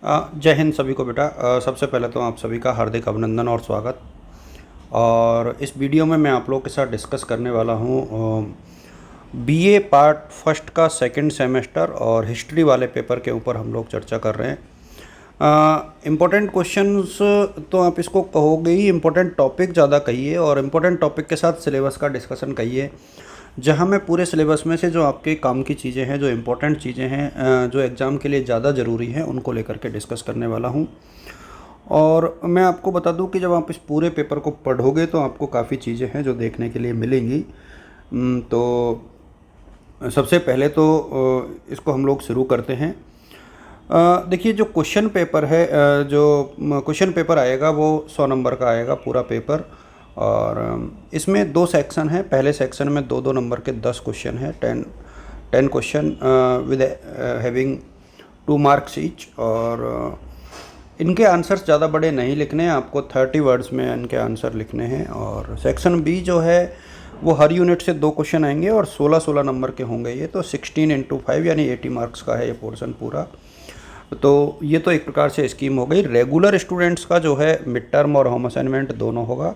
जय हिंद सभी को बेटा। सबसे पहले तो आप सभी का हार्दिक अभिनंदन और स्वागत। और इस वीडियो में मैं आप लोगों के साथ डिस्कस करने वाला हूँ बीए पार्ट फर्स्ट का सेकंड सेमेस्टर और हिस्ट्री वाले पेपर के ऊपर हम लोग चर्चा कर रहे हैं। इम्पोर्टेंट क्वेश्चंस तो आप इसको कहोगे ही, इम्पोर्टेंट टॉपिक ज़्यादा कहिए और इम्पोर्टेंट टॉपिक के साथ सिलेबस का डिस्कशन कहिए, जहाँ मैं पूरे सिलेबस में से जो आपके काम की चीज़ें हैं, जो इम्पोर्टेंट चीज़ें हैं, जो एग्ज़ाम के लिए ज़्यादा ज़रूरी हैं, उनको लेकर के डिस्कस करने वाला हूँ। और मैं आपको बता दूं कि जब आप इस पूरे पेपर को पढ़ोगे तो आपको काफ़ी चीज़ें हैं जो देखने के लिए मिलेंगी। तो सबसे पहले तो इसको हम लोग शुरू करते हैं। देखिए, जो क्वेश्चन पेपर है, जो क्वेश्चन पेपर आएगा वो 100 नंबर का आएगा पूरा पेपर। और इसमें 2 सेक्शन हैं। पहले सेक्शन में 2-2 नंबर के 10 क्वेश्चन हैं, 10 question with having 2 marks each. और इनके आंसर्स ज़्यादा बड़े नहीं लिखने हैं, आपको 30 वर्ड्स में इनके आंसर लिखने हैं। और सेक्शन बी जो है वो हर यूनिट से 2 क्वेश्चन आएंगे और 16-16 नंबर के होंगे। ये तो 16 × 5 यानी 80 मार्क्स का है ये पोर्शन पूरा। तो ये तो एक प्रकार से स्कीम हो गई। रेगुलर स्टूडेंट्स का जो है मिड टर्म और होम असाइनमेंट दोनों होगा।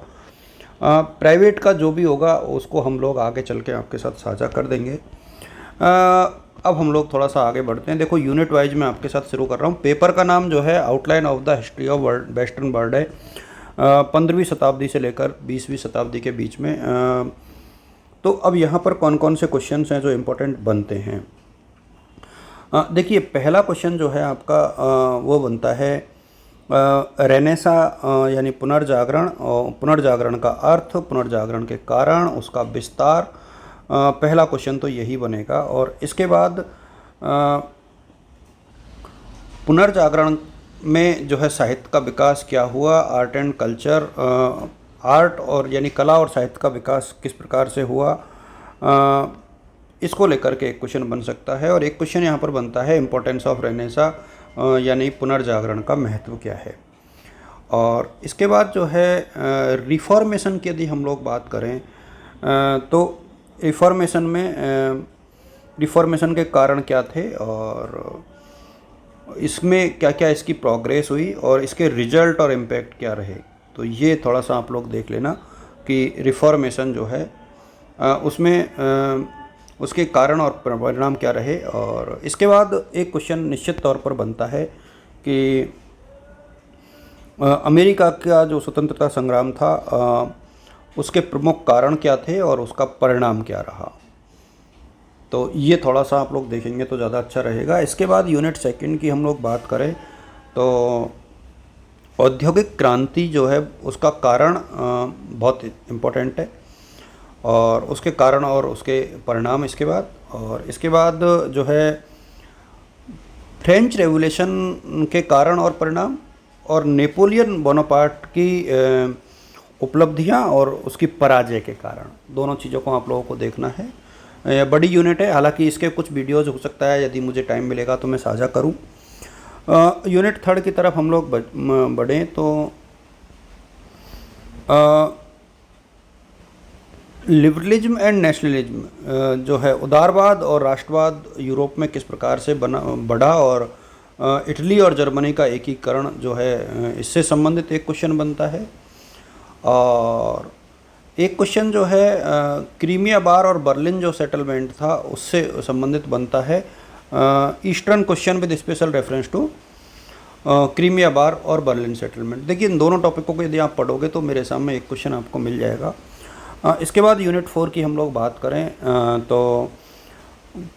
प्राइवेट का जो भी होगा उसको हम लोग आगे चल के आपके साथ साझा कर देंगे। अब हम लोग थोड़ा सा आगे बढ़ते हैं। देखो, यूनिट वाइज मैं आपके साथ शुरू कर रहा हूँ। पेपर का नाम जो है outline of the history of western world है। 15वीं शताब्दी से लेकर 20वीं शताब्दी के बीच में। तो अब यहाँ पर कौन कौन से क्वेश्चन हैं जो इम्पोर्टेंट बनते हैं। देखिए, पहला क्वेश्चन जो है आपका वो बनता है रेनेसा यानी पुनर्जागरण। और पुनर्जागरण का अर्थ, पुनर्जागरण के कारण, उसका विस्तार। पहला क्वेश्चन तो यही बनेगा। और इसके बाद पुनर्जागरण में जो है साहित्य का विकास क्या हुआ, आर्ट एंड कल्चर, आर्ट और यानी कला और साहित्य का विकास किस प्रकार से हुआ, इसको लेकर के एक क्वेश्चन बन सकता है। और एक क्वेश्चन यहाँ पर बनता है इम्पोर्टेंस ऑफ रेनेसा यानी पुनर्जागरण का महत्व क्या है। और इसके बाद जो है रिफॉर्मेशन की यदि हम लोग बात करें तो रिफॉर्मेशन में रिफॉर्मेशन के कारण क्या थे और इसमें क्या क्या इसकी प्रोग्रेस हुई और इसके रिजल्ट और इम्पैक्ट क्या रहे। तो ये थोड़ा सा आप लोग देख लेना कि रिफॉर्मेशन जो है उसमें उसके कारण और परिणाम क्या रहे। और इसके बाद एक क्वेश्चन निश्चित तौर पर बनता है कि अमेरिका का जो स्वतंत्रता संग्राम था उसके प्रमुख कारण क्या थे और उसका परिणाम क्या रहा। तो ये थोड़ा सा आप लोग देखेंगे तो ज़्यादा अच्छा रहेगा। इसके बाद यूनिट सेकंड की हम लोग बात करें तो औद्योगिक क्रांति जो है उसका कारण बहुत इम्पोर्टेंट है, और उसके कारण और उसके परिणाम इसके बाद। और इसके बाद जो है फ्रेंच रेवोल्यूशन के कारण और परिणाम, और नेपोलियन बोनापार्ट की उपलब्धियां और उसकी पराजय के कारण, दोनों चीज़ों को आप लोगों को देखना है। बड़ी यूनिट है, हालांकि इसके कुछ वीडियोज़ हो सकता है यदि मुझे टाइम मिलेगा तो मैं साझा करूं। यूनिट थर्ड की तरफ हम लोग बढ़ें तो लिबरलिज्म एंड नेशनलिज्म जो है, उदारवाद और राष्ट्रवाद यूरोप में किस प्रकार से बढ़ा, और इटली और जर्मनी का एकीकरण जो है इससे संबंधित एक क्वेश्चन बनता है। और एक क्वेश्चन जो है क्रीमिया बार और बर्लिन जो सेटलमेंट था उससे संबंधित बनता है। Eastern question with special reference to Crimea war और बर्लिन सेटलमेंट। देखिए, इन दोनों टॉपिकों को यदि आप पढ़ोगे तो मेरे सामने एक क्वेश्चन आपको मिल जाएगा। इसके बाद यूनिट 4 की हम लोग बात करें तो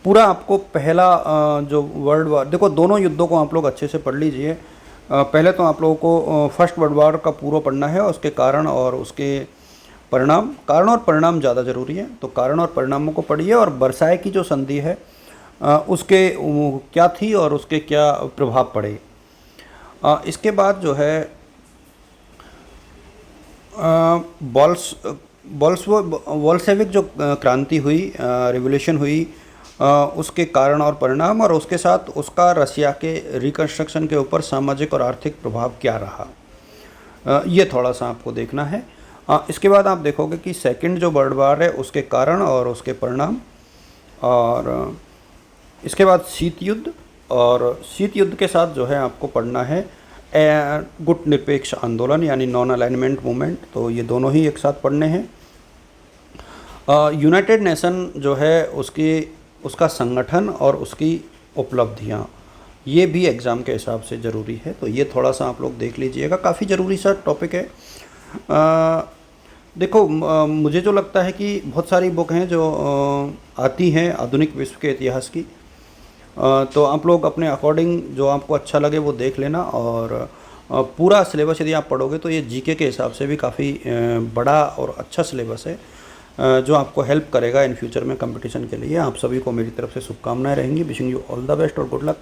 पूरा आपको पहला जो वर्ल्ड वार, देखो दोनों युद्धों को आप लोग अच्छे से पढ़ लीजिए। पहले तो आप लोगों को फर्स्ट वर्ल्ड वार का पूरा पढ़ना है, उसके कारण और उसके परिणाम। कारण और परिणाम ज़्यादा ज़रूरी है, तो कारण और परिणामों को पढ़िए। और वर्साय की जो संधि है उसके क्या थी और उसके क्या प्रभाव पड़े। इसके बाद जो है बोल्शेविक जो क्रांति हुई, रिवोल्यूशन हुई, उसके कारण और परिणाम, और उसके साथ उसका रशिया के रिकंस्ट्रक्शन के ऊपर सामाजिक और आर्थिक प्रभाव क्या रहा। ये थोड़ा सा आपको देखना है। इसके बाद आप देखोगे कि सेकंड जो वर्ल्ड वार है उसके कारण और उसके परिणाम। और इसके बाद शीत युद्ध, और शीत युद्ध के साथ जो है आपको पढ़ना है गुट निरपेक्ष आंदोलन यानी नॉन अलाइनमेंट मूवमेंट, तो ये दोनों ही एक साथ पढ़ने हैं। यूनाइटेड नेशन जो है उसका संगठन और उसकी उपलब्धियाँ, ये भी एग्ज़ाम के हिसाब से ज़रूरी है, तो ये थोड़ा सा आप लोग देख लीजिएगा, काफ़ी ज़रूरी सा टॉपिक है। देखो मुझे जो लगता है कि बहुत सारी बुक हैं जो आती हैं आधुनिक विश्व के इतिहास की, तो आप लोग अपने अकॉर्डिंग जो आपको अच्छा लगे वो देख लेना। और पूरा सिलेबस यदि आप पढ़ोगे तो ये जीके के हिसाब से भी काफ़ी बड़ा और अच्छा सिलेबस है, जो आपको हेल्प करेगा इन फ्यूचर में कंपटीशन के लिए। आप सभी को मेरी तरफ से शुभकामनाएं रहेंगी। Wishing you all the best और गुड लक।